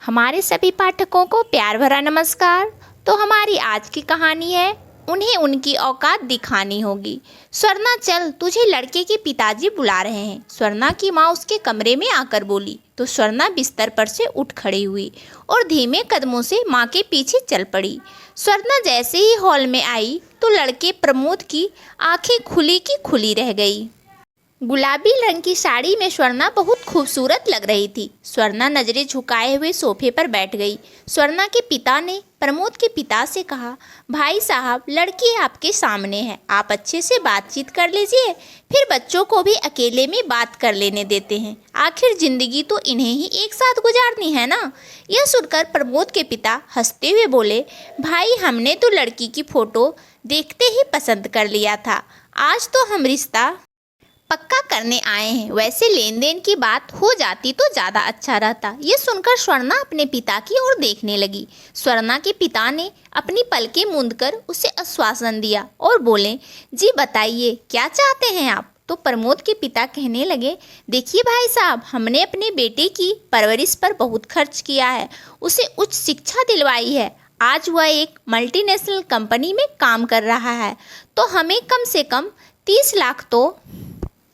हमारे सभी पाठकों को प्यार भरा नमस्कार। तो हमारी आज की कहानी है, उन्हें उनकी औकात दिखानी होगी। स्वर्णा चल, तुझे लड़के के पिताजी बुला रहे हैं। स्वर्णा की माँ उसके कमरे में आकर बोली तो स्वर्णा बिस्तर पर से उठ खड़ी हुई और धीमे कदमों से माँ के पीछे चल पड़ी। स्वर्णा जैसे ही हॉल में आई तो लड़के प्रमोद की आंखें खुली की खुली रह गई। गुलाबी रंग की साड़ी में स्वर्णा बहुत खूबसूरत लग रही थी। स्वर्णा नजरें झुकाए हुए सोफे पर बैठ गई। स्वर्णा के पिता ने प्रमोद के पिता से कहा, भाई साहब, लड़की आपके सामने है, आप अच्छे से बातचीत कर लीजिए, फिर बच्चों को भी अकेले में बात कर लेने देते हैं। आखिर जिंदगी तो इन्हें ही एक साथ गुजारनी है ना। यह सुनकर प्रमोद के पिता हंसते हुए बोले, भाई, हमने तो लड़की की फोटो देखते ही पसंद कर लिया था। आज तो हम रिश्ता पक्का करने आए हैं। वैसे लेन देन की बात हो जाती तो ज़्यादा अच्छा रहता। ये सुनकर स्वर्णा अपने पिता की ओर देखने लगी। स्वर्णा के पिता ने अपनी पलकें मूंदकर उसे आश्वासन दिया और बोले, जी बताइए, क्या चाहते हैं आप। तो प्रमोद के पिता कहने लगे, देखिए भाई साहब, हमने अपने बेटे की परवरिश पर बहुत खर्च किया है, उसे उच्च शिक्षा दिलवाई है। आज वह एक मल्टीनेशनल कंपनी में काम कर रहा है, तो हमें कम से कम 30 लाख तो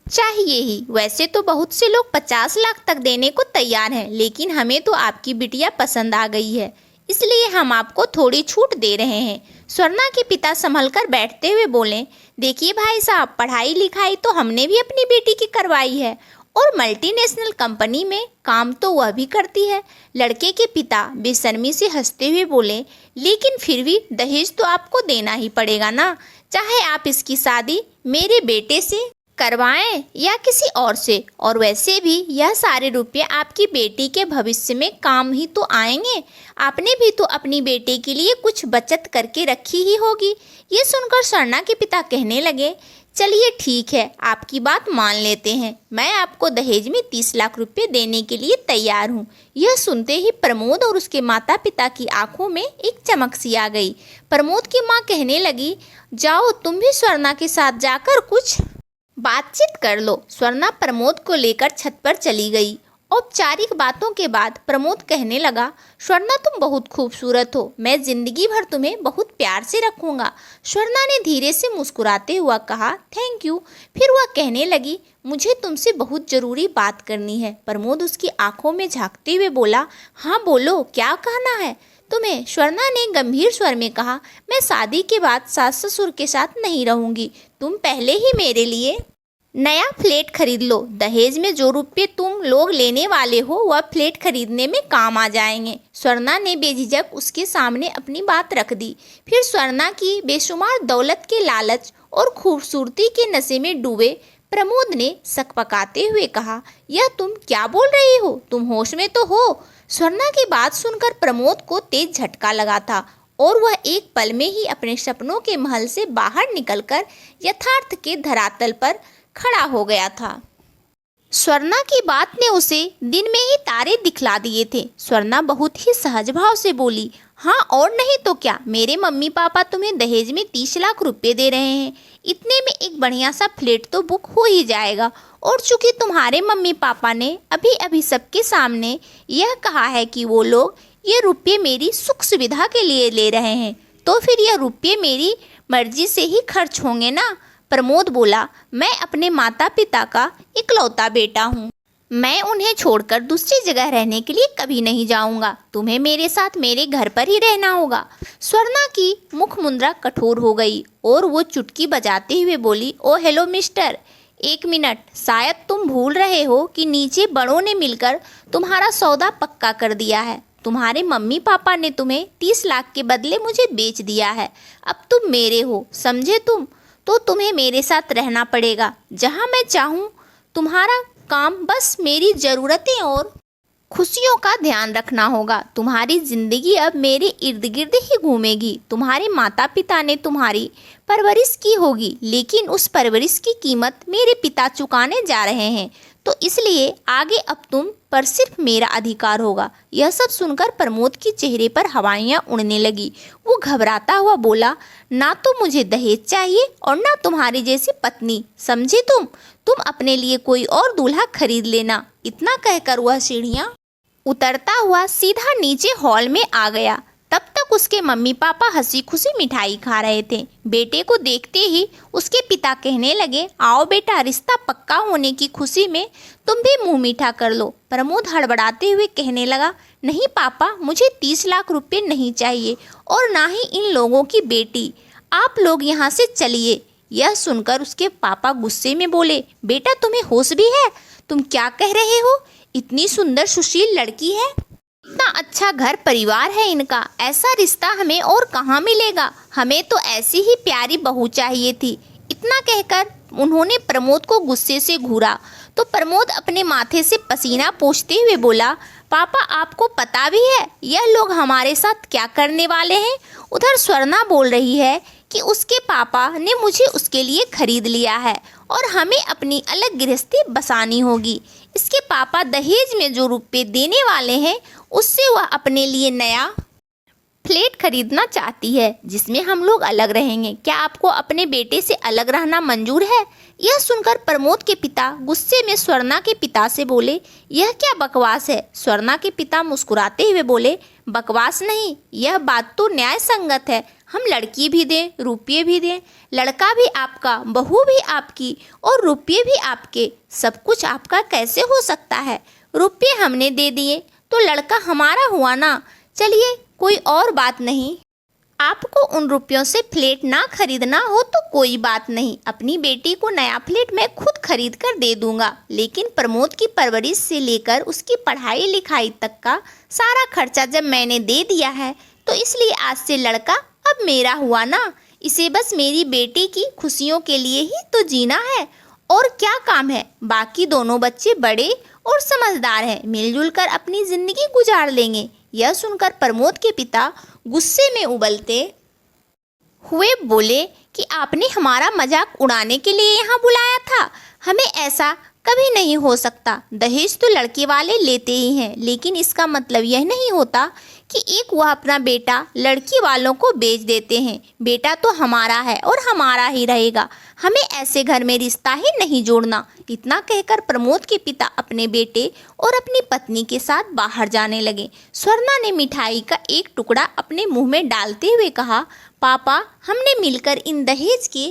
चाहिए ही। वैसे तो बहुत से लोग 50 लाख तक देने को तैयार हैं, लेकिन हमें तो आपकी बिटिया पसंद आ गई है, इसलिए हम आपको थोड़ी छूट दे रहे हैं। स्वर्णा के पिता संभल कर बैठते हुए बोले, देखिए भाई साहब, पढ़ाई लिखाई तो हमने भी अपनी बेटी की करवाई है और मल्टीनेशनल कंपनी में काम तो वह भी करती है। लड़के के पिता बेशर्मी से हंसते हुए बोले, लेकिन फिर भी दहेज तो आपको देना ही पड़ेगा ना, चाहे आप इसकी शादी मेरे बेटे से करवाएं या किसी और से। और वैसे भी यह सारे रुपये आपकी बेटी के भविष्य में काम ही तो आएंगे। आपने भी तो अपनी बेटे के लिए कुछ बचत करके रखी ही होगी। ये सुनकर स्वर्णा के पिता कहने लगे, चलिए ठीक है, आपकी बात मान लेते हैं, मैं आपको दहेज में 30 लाख रुपये देने के लिए तैयार हूँ। यह सुनते ही प्रमोद और उसके माता पिता की आंखों में एक चमक सी आ गई। प्रमोद की माँ कहने लगी, जाओ तुम भी स्वर्णा के साथ जाकर कुछ बातचीत कर लो। स्वर्णा प्रमोद को लेकर छत पर चली गई। औपचारिक बातों के बाद प्रमोद कहने लगा, स्वर्णा तुम बहुत खूबसूरत हो, मैं जिंदगी भर तुम्हें बहुत प्यार से रखूंगा। स्वर्णा ने धीरे से मुस्कुराते हुआ कहा, थैंक यू। फिर वह कहने लगी, मुझे तुमसे बहुत जरूरी बात करनी है। प्रमोद उसकी आंखों में झांकते हुए बोला, हाँ बोलो, क्या कहना है तुम्हें। स्वर्णा ने गंभीर स्वर में कहा, मैं शादी के बाद सास ससुर के साथ नहीं रहूंगी। तुम पहले ही मेरे लिए नया फ्लैट खरीद लो। दहेज में जो रुपये तुम लोग लेने वाले हो वह फ्लैट खरीदने में काम आ जाएंगे। स्वर्णा ने बेझिझक उसके सामने अपनी बात रख दी। फिर स्वर्णा की बेशुमार दौलत के लालच और खूबसूरती के नशे में डूबे प्रमोद ने सकपकाते हुए कहा, यह तुम क्या बोल रही हो, तुम होश में तो हो। स्वर्णा की बात सुनकर प्रमोद को तेज झटका लगा था और वह एक पल में ही अपने सपनों के महल से बाहर निकलकर यथार्थ के धरातल पर खड़ा हो गया था। स्वर्णा की बात ने उसे दिन में ही तारे दिखला दिए थे। स्वर्णा बहुत ही सहज भाव से बोली, हाँ और नहीं तो क्या, मेरे मम्मी पापा तुम्हें दहेज में 30 लाख रुपए दे रहे हैं, इतने में एक बढ़िया सा फ्लैट तो बुक हो ही जाएगा। और चूंकि तुम्हारे मम्मी पापा ने अभी अभी सबके सामने यह कहा है कि वो लोग ये रुपये मेरी सुख सुविधा के लिए ले रहे हैं, तो फिर यह रुपये मेरी मर्जी से ही खर्च होंगे ना। प्रमोद बोला, मैं अपने माता पिता का इकलौता बेटा हूँ, मैं उन्हें छोड़कर दूसरी जगह रहने के लिए कभी नहीं जाऊंगा। तुम्हें मेरे साथ मेरे घर पर ही रहना होगा। स्वर्णा की मुख मुद्रा कठोर हो गई और वो चुटकी बजाते हुए बोली, ओ हेलो मिस्टर, एक मिनट, शायद तुम भूल रहे हो कि नीचे बड़ों ने मिलकर तुम्हारा सौदा पक्का कर दिया है। तुम्हारे मम्मी पापा ने तुम्हें 30 लाख के बदले मुझे बेच दिया है। अब तुम मेरे हो, समझे तुम। तो तुम्हें मेरे साथ रहना पड़ेगा, जहाँ मैं चाहूँ। तुम्हारा काम बस मेरी ज़रूरतें और खुशियों का ध्यान रखना होगा। तुम्हारी ज़िंदगी अब मेरे इर्द गिर्द ही घूमेगी। तुम्हारे माता पिता ने तुम्हारी परवरिश की होगी, लेकिन उस परवरिश की कीमत मेरे पिता चुकाने जा रहे हैं, तो इसलिए आगे अब तुम पर सिर्फ मेरा अधिकार होगा। यह सब सुनकर प्रमोद के चेहरे पर हवाइयाँ उड़ने लगी। वो घबराता हुआ बोला, ना तो मुझे दहेज चाहिए और ना तुम्हारी जैसी पत्नी, समझे तुम अपने लिए कोई और दूल्हा खरीद लेना। इतना कहकर वह सीढ़ियाँ उतरता हुआ सीधा नीचे हॉल में आ गया। तब तक उसके मम्मी पापा हंसी खुशी मिठाई खा रहे थे। बेटे को देखते ही उसके पिता कहने लगे, आओ बेटा, रिश्ता पक्का होने की खुशी में तुम भी मुंह मीठा कर लो। प्रमोद हड़बड़ाते हुए कहने लगा, नहीं पापा, मुझे 30 लाख रुपए नहीं चाहिए और ना ही इन लोगों की बेटी। आप लोग यहाँ से चलिए। यह सुनकर उसके पापा गुस्से में बोले, बेटा तुम्हें होश भी है? तुम क्या कह रहे हो? इतनी सुंदर सुशील लड़की है, इतना अच्छा घर परिवार है इनका, ऐसा रिश्ता हमें और कहाँ मिलेगा? हमें तो ऐसी ही प्यारी बहू चाहिए थी। इतना कहकर उन्होंने प्रमोद को गुस्से से घूरा तो प्रमोद अपने माथे से पसीना पोंछते हुए बोला, पापा आपको पता भी है यह लोग हमारे साथ क्या करने वाले हैं? उधर स्वर्णा बोल रही है कि उसके पापा ने मुझे उसके लिए खरीद लिया है और हमें अपनी अलग गृहस्थी बसानी होगी। इसके पापा दहेज में जो रुपए देने वाले हैं उससे वह अपने लिए नया फ्लैट खरीदना चाहती है जिसमें हम लोग अलग रहेंगे। क्या आपको अपने बेटे से अलग रहना मंजूर है? यह सुनकर प्रमोद के पिता गुस्से में स्वर्णा के पिता से बोले, यह क्या बकवास है? स्वर्णा के पिता मुस्कुराते हुए बोले, बकवास नहीं, यह बात तो न्याय संगत है। हम लड़की भी दें, रुपये भी दें, लड़का भी आपका, बहू भी आपकी और रुपये भी आपके, सब कुछ आपका कैसे हो सकता है? रुपये हमने दे दिए तो लड़का हमारा हुआ ना। चलिए, कोई और बात नहीं, आपको उन रुपयों से फ्लैट ना खरीदना हो तो कोई बात नहीं, अपनी बेटी को नया फ्लैट मैं खुद खरीद कर दे दूंगा। लेकिन प्रमोद की परवरिश से लेकर उसकी पढ़ाई लिखाई तक का सारा खर्चा जब मैंने दे दिया है तो इसलिए आज से लड़का अब मेरा हुआ ना। इसे बस मेरी बेटी की खुशियों के लिए ही तो जीना है और क्या काम है। बाकी दोनों बच्चे बड़े और समझदार हैं, मिलजुल कर अपनी जिंदगी गुजार लेंगे। यह सुनकर प्रमोद के पिता गुस्से में उबलते हुए बोले कि आपने हमारा मजाक उड़ाने के लिए यहाँ बुलाया था? हमें ऐसा कभी नहीं हो सकता। दहेज तो लड़के वाले लेते ही हैं, लेकिन इसका मतलब यह नहीं होता कि एक वह अपना बेटा लड़की वालों को बेच देते हैं। बेटा तो हमारा है और हमारा ही रहेगा, हमें ऐसे घर में रिश्ता ही नहीं जोड़ना। इतना कहकर प्रमोद के पिता अपने बेटे और अपनी पत्नी के साथ बाहर जाने लगे। स्वर्णा ने मिठाई का एक टुकड़ा अपने मुंह में डालते हुए कहा, पापा, हमने मिलकर इन दहेज के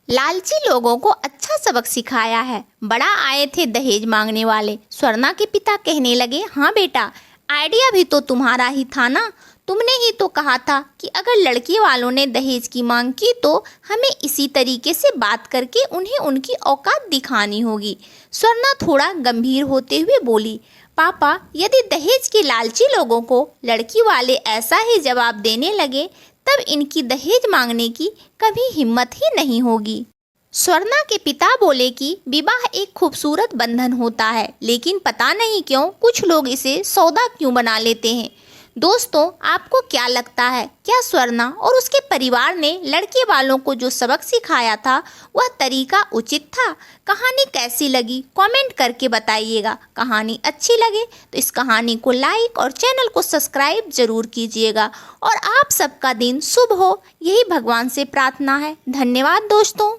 लालची लोगों को अच्छा सबक सिखाया है। बड़ा आए थे दहेज मांगने वाले। स्वर्णा के पिता कहने लगे, हाँ बेटा, आइडिया भी तो तुम्हारा ही था ना। तुमने ही तो कहा था कि अगर लड़की वालों ने दहेज की मांग की तो हमें इसी तरीके से बात करके उन्हें उनकी औकात दिखानी होगी। स्वर्णा थोड़ा गंभीर होते हुए बोली, पापा, यदि दहेज के लालची लोगों को लड़की वाले ऐसा ही जवाब देने लगे तब इनकी दहेज मांगने की कभी हिम्मत ही नहीं होगी। स्वर्णा के पिता बोले कि विवाह एक खूबसूरत बंधन होता है, लेकिन पता नहीं क्यों कुछ लोग इसे सौदा क्यों बना लेते हैं। दोस्तों, आपको क्या लगता है, क्या स्वर्णा और उसके परिवार ने लड़के वालों को जो सबक सिखाया था वह तरीका उचित था? कहानी कैसी लगी कमेंट करके बताइएगा। कहानी अच्छी लगे तो इस कहानी को लाइक और चैनल को सब्सक्राइब जरूर कीजिएगा। और आप सबका दिन शुभ हो, यही भगवान से प्रार्थना है। धन्यवाद दोस्तों।